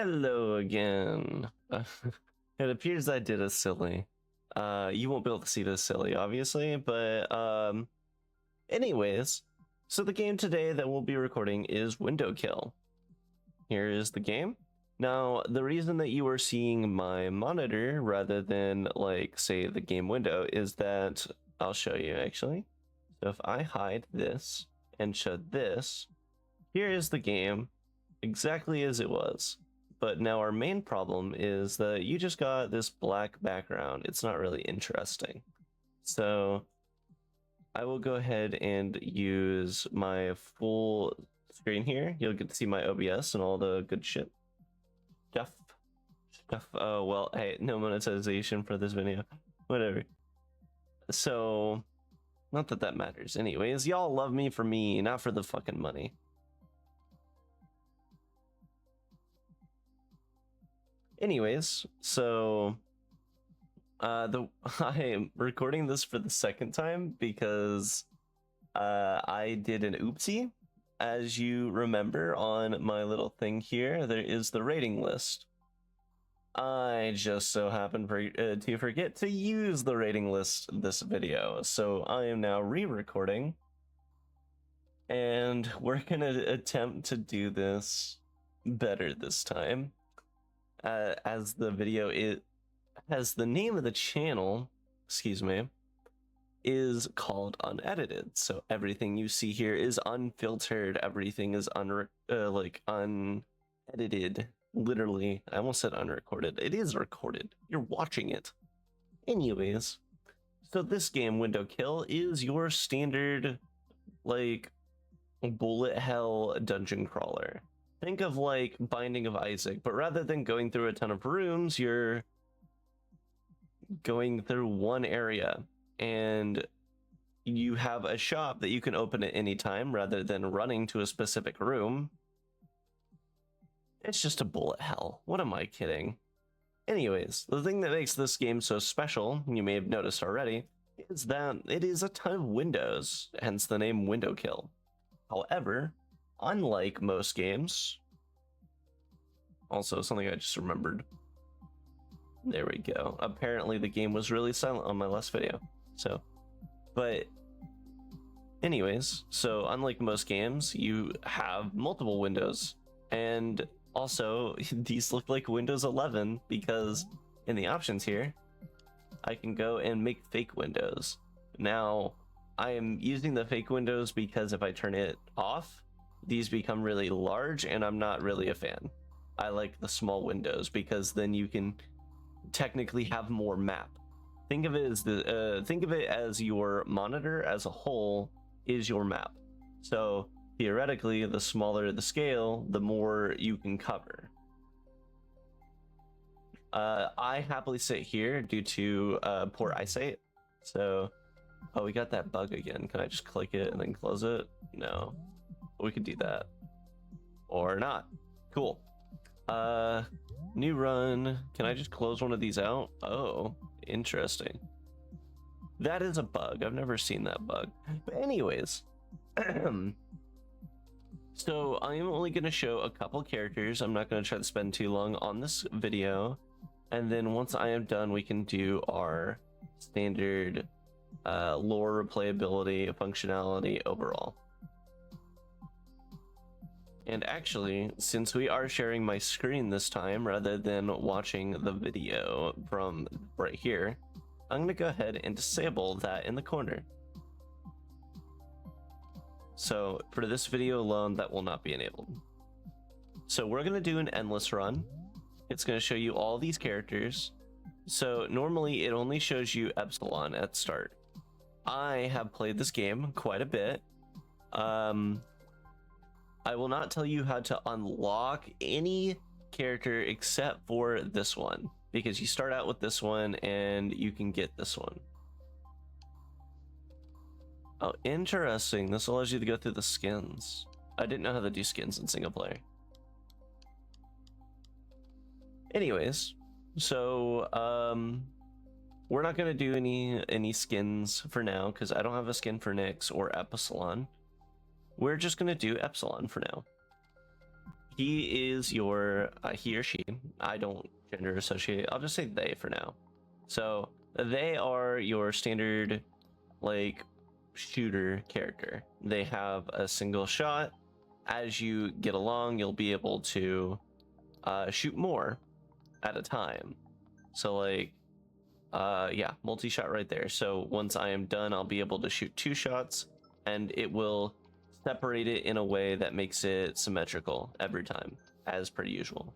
Hello again. It appears I did a silly. You won't be able to see this silly, obviously, but anyways, so the game today that we'll be recording is Windowkill. Here is the game. Now, the reason that you are seeing my monitor rather than, like, say, the game window is that I'll show you actually. So if I hide this and show this, here is the game exactly as it was. But now our main problem is that you just got this black background. It's not really interesting. So I will go ahead and use my full screen here. You'll get to see my OBS and all the good shit. Stuff. Oh, well, hey, no monetization for this video. Whatever. So, not that that matters. Anyways, y'all love me for me, not for the fucking money. Anyways, so I am recording this for the second time because I did an oopsie. As you remember on my little thing here, there is the rating list. I just so happened to forget to use the rating list this video, so I am now re-recording, and we're gonna attempt to do this better this time. As the video as the name of the channel, excuse me, is called unedited. So everything you see here is unfiltered. Everything is unedited. Literally, I almost said unrecorded. It is recorded. You're watching it. Anyways, so this game, Windowkill, is your standard, like, bullet hell dungeon crawler. Think of like Binding of Isaac, but rather than going through a ton of rooms, you're going through one area and you have a shop that you can open at any time rather than running to a specific room. It's just a bullet hell. What am I kidding? Anyways, the thing that makes this game so special, you may have noticed already, is that it is a ton of windows, hence the name Windowkill. However, unlike most games, also something I just remembered. There we go. Apparently the game was really silent on my last video. So, but anyways, so unlike most games, you have multiple windows. And also, these look like Windows 11 because in the options here, I can go and make fake windows. Now, I am using the fake windows because if I turn it off, these become really large and I'm not really a fan. I like the small windows because then you can technically have more map. Think of it as your monitor as a whole is your map. So theoretically, the smaller the scale, the more you can cover. I happily sit here due to poor eyesight. So, oh, we got that bug again. Can I just click it and then close it? No. We could do that or not. Cool. New run. Can I just close one of these out? Oh, interesting. That is a bug. I've never seen that bug. But anyways, so I am only going to show a couple characters. I'm not going to try to spend too long on this video. And then once I am done, we can do our standard lore, replayability, functionality overall. And actually, since we are sharing my screen this time rather than watching the video from right here, I'm going to go ahead and disable that in the corner. So for this video alone, that will not be enabled. So we're going to do an endless run. It's going to show you all these characters. So normally it only shows you Epsilon at start. I have played this game quite a bit. I will not tell you how to unlock any character except for this one, because you start out with this one and you can get this one. Oh, interesting. This allows you to go through the skins. I didn't know how to do skins in single player. Anyways, so we're not going to do any skins for now because I don't have a skin for Nyx or Epsilon. We're just going to do Epsilon for now. he is your he or she. I don't gender associate. I'll just say they for now. So they are your standard like shooter character. They have a single shot. As you get along, you'll be able to shoot more at a time. So like yeah, multi-shot right there. So once I am done, I'll be able to shoot 2 shots, and it will separate it in a way that makes it symmetrical every time, as per usual.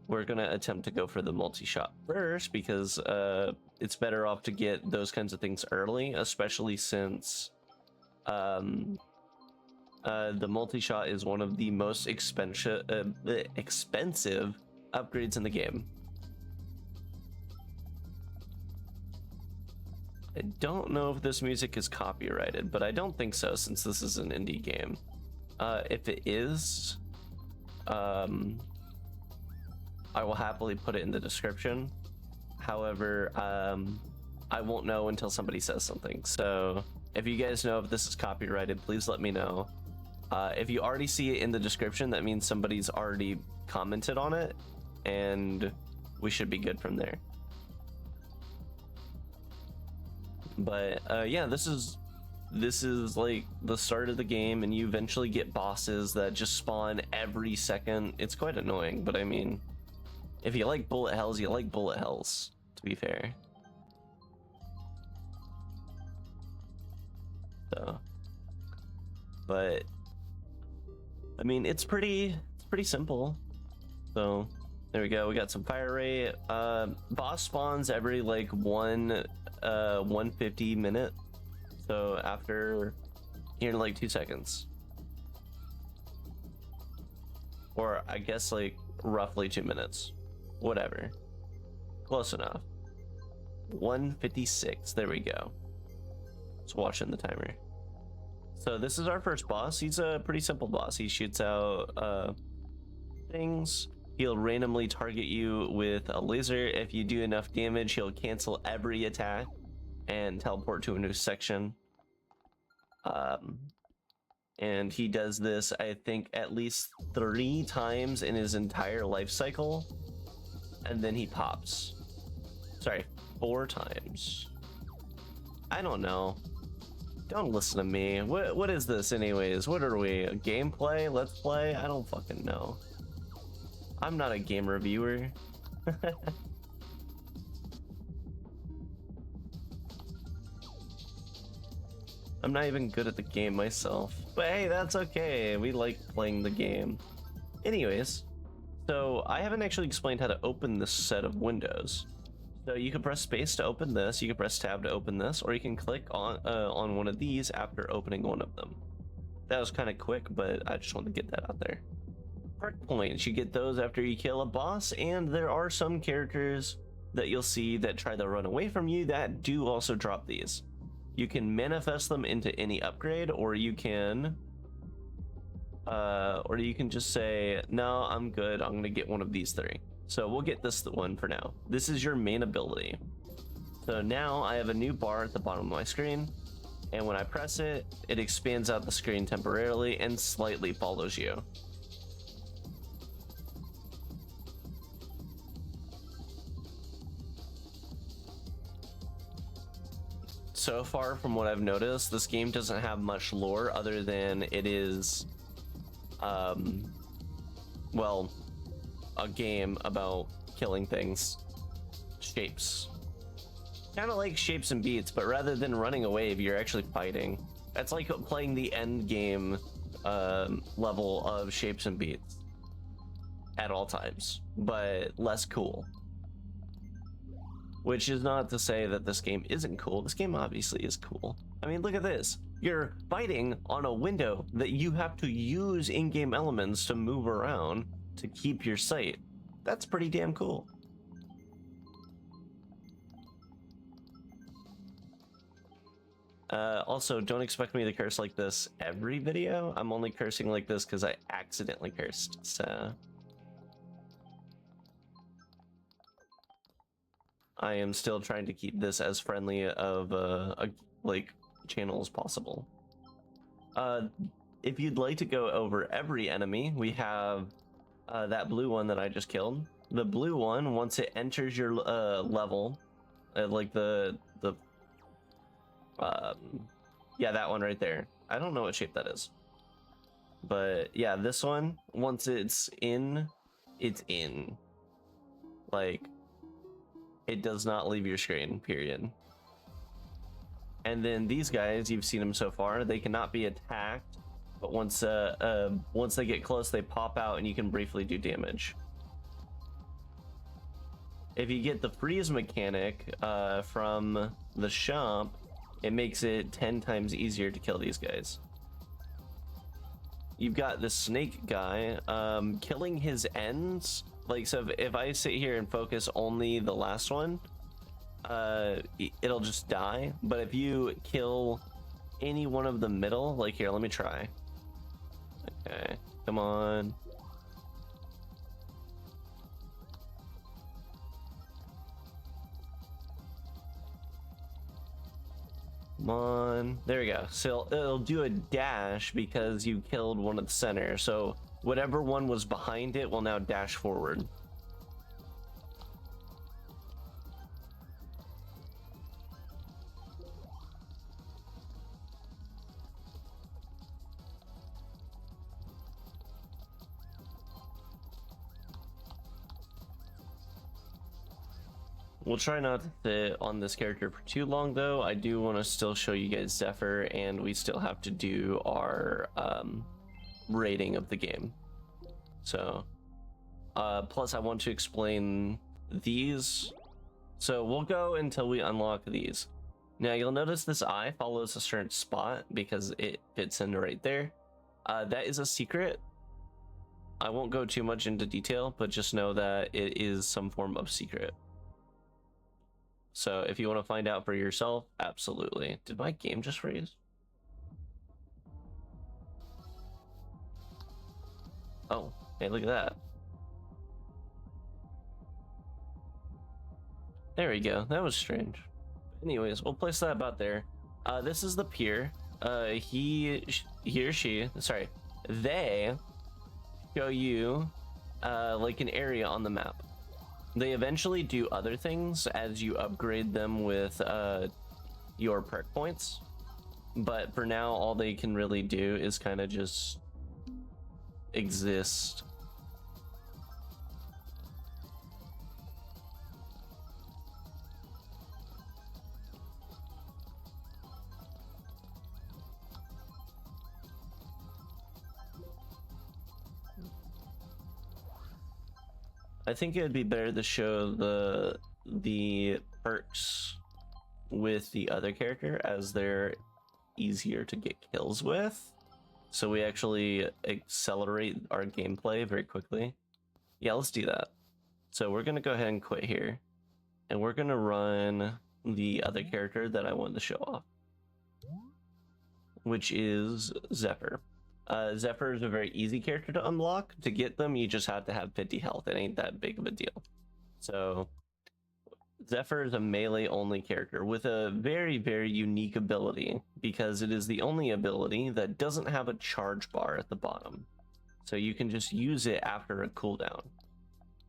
We're gonna attempt to go for the multi-shot first because it's better off to get those kinds of things early, especially since the multi-shot is one of the most expensive upgrades in the game. I don't know if this music is copyrighted, but I don't think so since this is an indie game. If it is, I will happily put it in the description. However, I won't know until somebody says something. So if you guys know if this is copyrighted, please let me know. If you already see it in the description, that means somebody's already commented on it, and we should be good from there. But yeah, this is like the start of the game, and you eventually get bosses that just spawn every second. It's quite annoying, but I mean, if you like bullet hells, you like bullet hells, to be fair. So, but I mean, it's pretty simple. So there we go. We got some fire rate. Boss spawns every like 150 minute. So after here in like 2 seconds, or I guess like roughly 2 minutes, whatever, close enough. 156. There we go. Just watching the timer. So this is our first boss. He's a pretty simple boss. He shoots out things. He'll randomly target you with a laser. If you do enough damage, he'll cancel every attack and teleport to a new section. And he does this, I think, at least 3 times in his entire life cycle, and then he pops. Sorry, 4 times. I don't know. Don't listen to me. What is this anyways? What are we? A gameplay? Let's play? I don't fucking know. I'm not a game reviewer. I'm not even good at the game myself. But hey, that's okay. We like playing the game. Anyways, so I haven't actually explained how to open this set of windows. So you can press space to open this, you can press tab to open this, or you can click on one of these after opening one of them. That was kind of quick, but I just wanted to get that out there. Perk points, you get those after you kill a boss, and there are some characters that you'll see that try to run away from you that do also drop these. You can manifest them into any upgrade, or you can just say, no, I'm good, I'm gonna get one of these 3. So we'll get this one for now. This is your main ability. So now I have a new bar at the bottom of my screen, and when I press it, it expands out the screen temporarily and slightly follows you. So far from what I've noticed, this game doesn't have much lore other than it is, well, a game about killing things. Shapes. Kind of like Shapes and Beats, but rather than running away, you're actually fighting. That's like playing the end game level of Shapes and Beats at all times, but less cool. Which is not to say that this game isn't cool. This game obviously is cool. I mean, look at this. You're fighting on a window that you have to use in-game elements to move around to keep your sight. That's pretty damn cool. Also, don't expect me to curse like this every video. I'm only cursing like this because I accidentally cursed, so... I am still trying to keep this as friendly of a like channel as possible. if you'd like to go over every enemy, we have that blue one that I just killed. The blue one, once it enters your level, like yeah, that one right there. I don't know what shape that is, but yeah, this one, once it's in, it's in. Like, it does not leave your screen, period. And then these guys, you've seen them so far, they cannot be attacked, but once they get close, they pop out and you can briefly do damage. If you get the freeze mechanic from the shop, it makes it 10 times easier to kill these guys. You've got the snake guy, killing his ends. Like, so if I sit here and focus only the last one, it'll just die. But if you kill any one of the middle, like here, let me try. Okay, come on. Come on, there we go. So it'll do a dash because you killed one at the center. So whatever one was behind it will now dash forward. We'll try not to sit on this character for too long, though. I do want to still show you guys Zephyr, and we still have to do our rating of the game. So, plus I want to explain these. So we'll go until we unlock these. Now you'll notice this eye follows a certain spot because it fits in right there. That is a secret. I won't go too much into detail, but just know that it is some form of secret. So if you want to find out for yourself, absolutely. Did my game just freeze? Oh, hey, look at that. There we go. That was strange. Anyways, we'll place that about there. This is the pier. He or she, sorry, they show you like an area on the map. They eventually do other things as you upgrade them with your perk points, but for now all they can really do is kind of just exist. I think it would be better to show the perks with the other character, as they're easier to get kills with, so we actually accelerate our gameplay very quickly. Yeah, let's do that. So we're gonna go ahead and quit here, and we're gonna run the other character that I wanted to show off, which is Zephyr. Zephyr is a very easy character to unlock. To get them, you just have to have 50 health. It ain't that big of a deal. So Zephyr is a melee only character with a very, very unique ability, because it is the only ability that doesn't have a charge bar at the bottom. So you can just use it after a cooldown.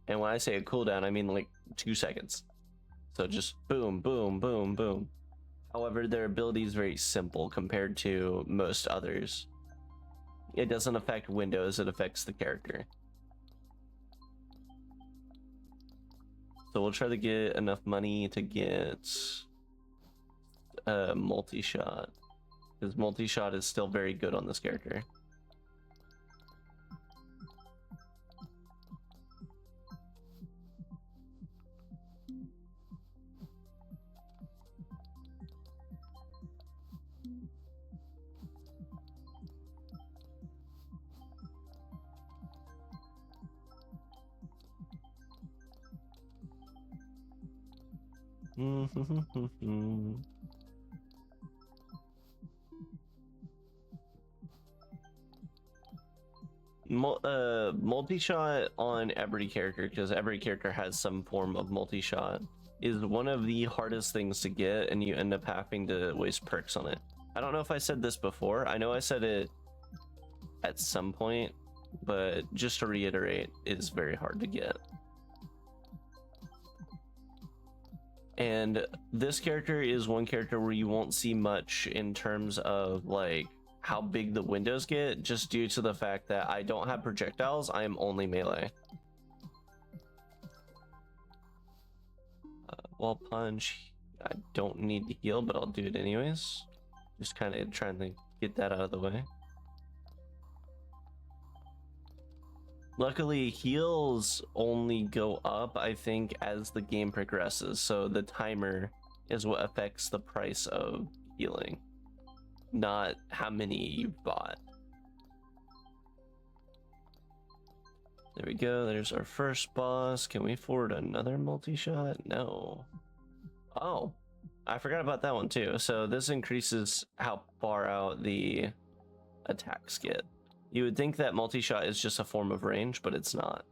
And when I say a cooldown, I mean like 2 seconds. So just boom, boom, boom, boom. However, their ability is very simple compared to most others. It doesn't affect windows, it affects the character. So we'll try to get enough money to get multi-shot, because multi-shot is still very good on this character. Multi-shot on every character, because every character has some form of multi-shot, is one of the hardest things to get, and you end up having to waste perks on it. I don't know if I said this before. I know I said it at some point, but just to reiterate, it is very hard to get. And this character is one character where you won't see much in terms of like how big the windows get, just due to the fact that I don't have projectiles. I am only melee. Wall punch. I don't need to heal, but I'll do it anyways. Just kind of trying to get that out of the way. Luckily, heals only go up, I think, as the game progresses. So the timer is what affects the price of healing, not how many you've bought. There we go. There's our first boss. Can we afford another multi-shot? No. Oh, I forgot about that one too. So this increases how far out the attacks get. You would think that multi-shot is just a form of range, but it's not.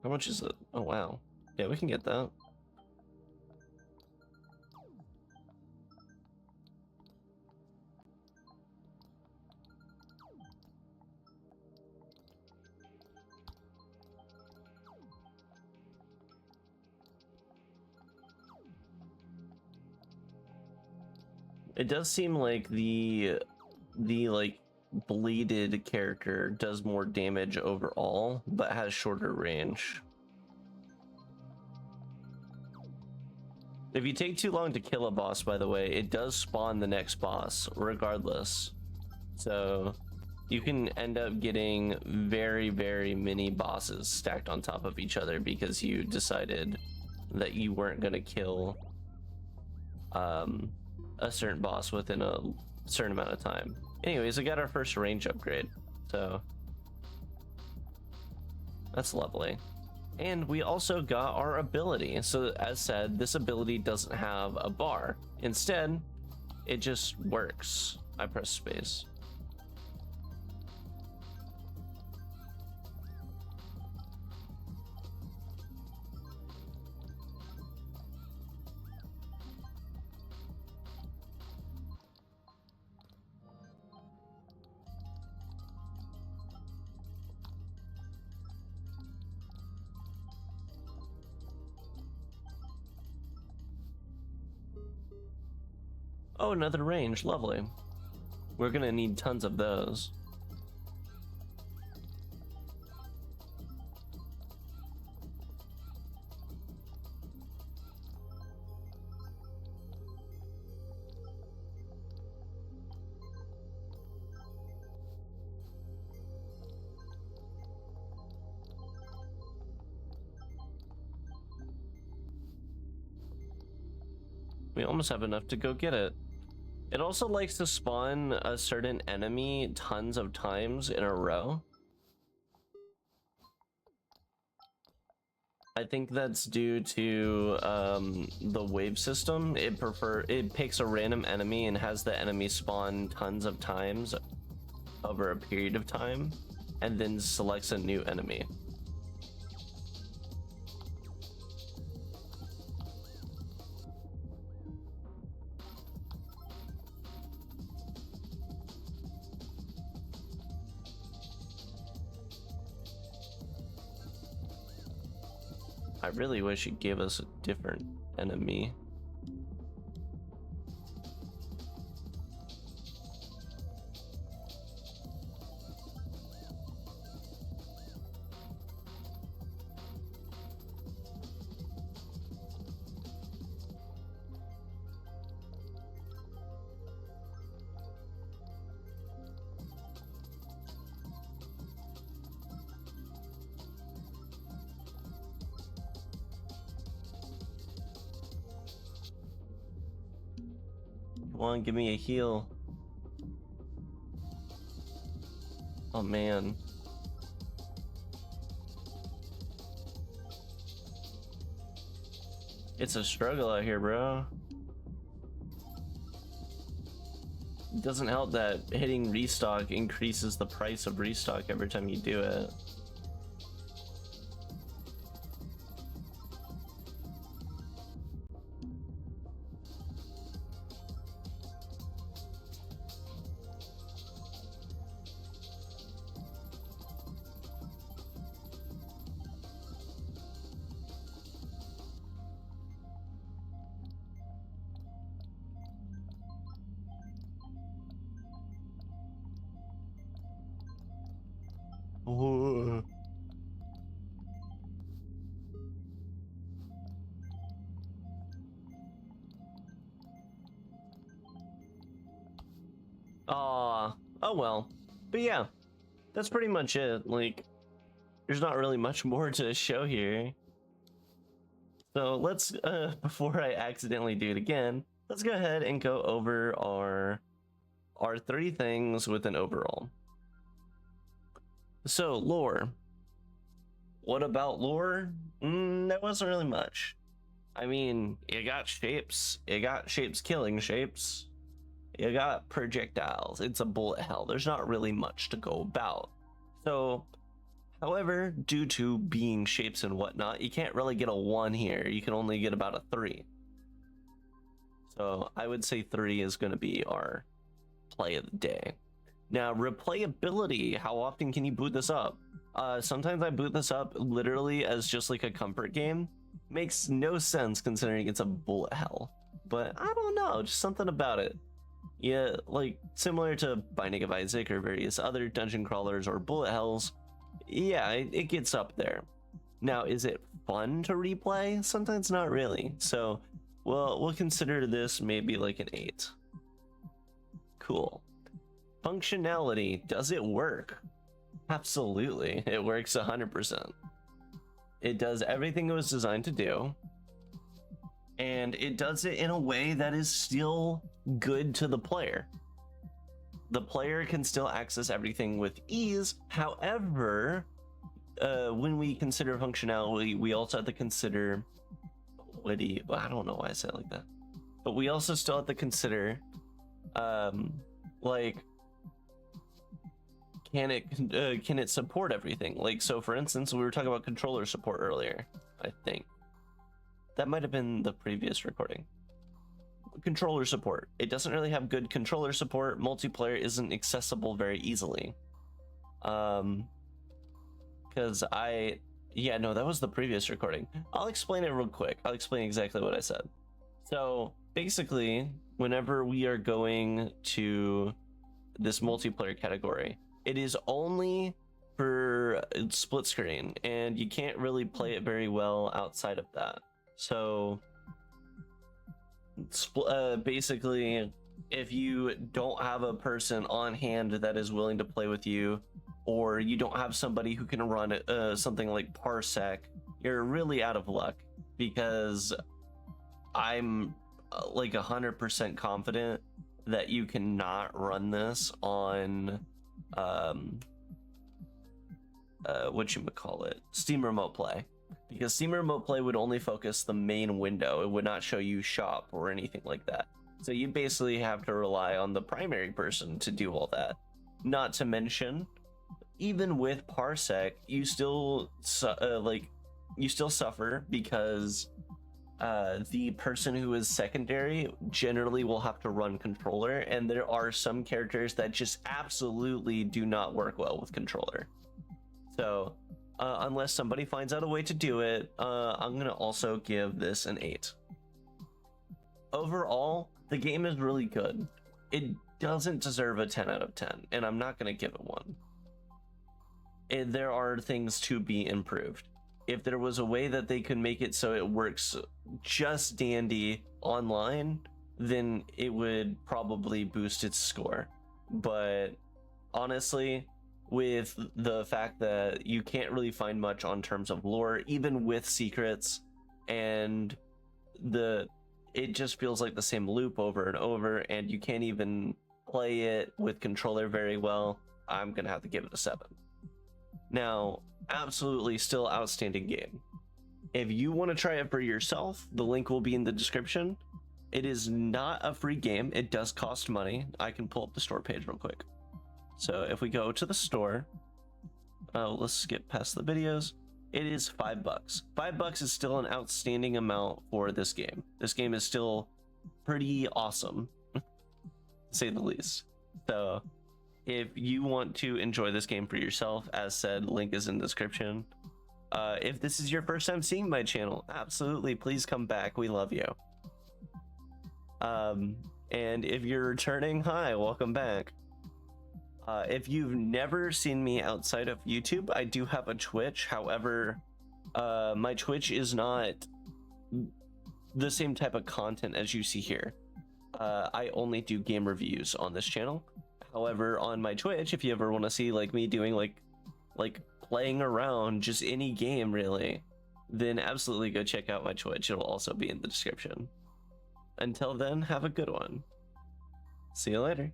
How much is it? Oh, wow. Yeah, we can get that. It does seem like the like bleeded character does more damage overall, but has shorter range. If you take too long to kill a boss, by the way, it does spawn the next boss regardless. So you can end up getting very, very many bosses stacked on top of each other because you decided that you weren't going to kill a certain boss within a certain amount of time. Anyways, we got our first range upgrade, so that's lovely. And we also got our ability. So as said, this ability doesn't have a bar. Instead, it just works. I press space. Oh, another range. Lovely. We're gonna need tons of those. We almost have enough to go get it. It also likes to spawn a certain enemy tons of times in a row. I think that's due to the wave system. It picks a random enemy and has the enemy spawn tons of times over a period of time, and then selects a new enemy. I really wish it gave us a different enemy. Come on, give me a heal. Oh man. It's a struggle out here, bro. It doesn't help that hitting restock increases the price of restock every time you do it. Oh well. But yeah, that's pretty much it. Like, there's not really much more to show here. So let's, before I accidentally do it again, let's go ahead and go over our 3 things with an overall. So lore. What about lore? There wasn't really much. I mean, you got shapes. You got shapes killing shapes. You got projectiles. It's a bullet hell. There's not really much to go about. So, however, due to being shapes and whatnot, you can't really get a 1 here. You can only get about a 3. So I would say 3 is going to be our play of the day. Now, replayability. How often can you boot this up? Sometimes I boot this up literally as just like a comfort game. Makes no sense considering it's a bullet hell. But I don't know, just something about it. Yeah, like similar to Binding of Isaac or various other dungeon crawlers or bullet hells. Yeah, it gets up there. Now, is it fun to replay? Sometimes not really. So, well, we'll consider this maybe like an 8. Cool. Functionality, does it work? Absolutely, it works 100%. It does everything it was designed to do, and it does it in a way that is still good to the player. The player can still access everything with ease. However, when we consider functionality, we also have to consider I don't know why I said it like that, but we also still have to consider like, can it support everything? Like, so for instance, we were talking about controller support earlier. I think that might have been the previous recording. Controller support. It doesn't really have good controller support. Multiplayer isn't accessible very easily. Because yeah, no, that was the previous recording. I'll explain it real quick. I'll explain exactly what I said. So basically, whenever we are going to this multiplayer category, it is only for split screen, and you can't really play it very well outside of that. So basically, if you don't have a person on hand that is willing to play with you, or you don't have somebody who can run something like Parsec, you're really out of luck, because I'm like 100% confident that you cannot run this on Steam Remote Play, because Steam Remote Play would only focus the main window. It would not show you shop or anything like that. So you basically have to rely on the primary person to do all that. Not to mention, even with Parsec, you still suffer, because the person who is secondary generally will have to run controller, and there are some characters that just absolutely do not work well with controller. So unless somebody finds out a way to do it, I'm gonna also give this an 8. Overall, the game is really good. It doesn't deserve a 10 out of 10, and I'm not gonna give it 1. There are things to be improved. If there was a way that they could make it so it works just dandy online, then it would probably boost its score. But honestly, with the fact that you can't really find much on terms of lore, even with secrets, and it just feels like the same loop over and over, and you can't even play it with controller very well, I'm gonna have to give it a 7. Now, absolutely still outstanding game. If you want to try it for yourself, the link will be in the description. It is not a free game. It does cost money. I can pull up the store page real quick. So if we go to the store, let's skip past the videos. It is $5. $5 is still an outstanding amount for this game. This game is still pretty awesome, to say the least. So if you want to enjoy this game for yourself, as said, link is in the description. If this is your first time seeing my channel, absolutely, please come back. We love you. And if you're returning, hi, welcome back. If you've never seen me outside of YouTube, I do have a Twitch. However, my Twitch is not the same type of content as you see here. I only do game reviews on this channel. However, on my Twitch, if you ever want to see like me doing like playing around just any game really, then absolutely go check out my Twitch. It'll also be in the description. Until then, have a good one. See you later.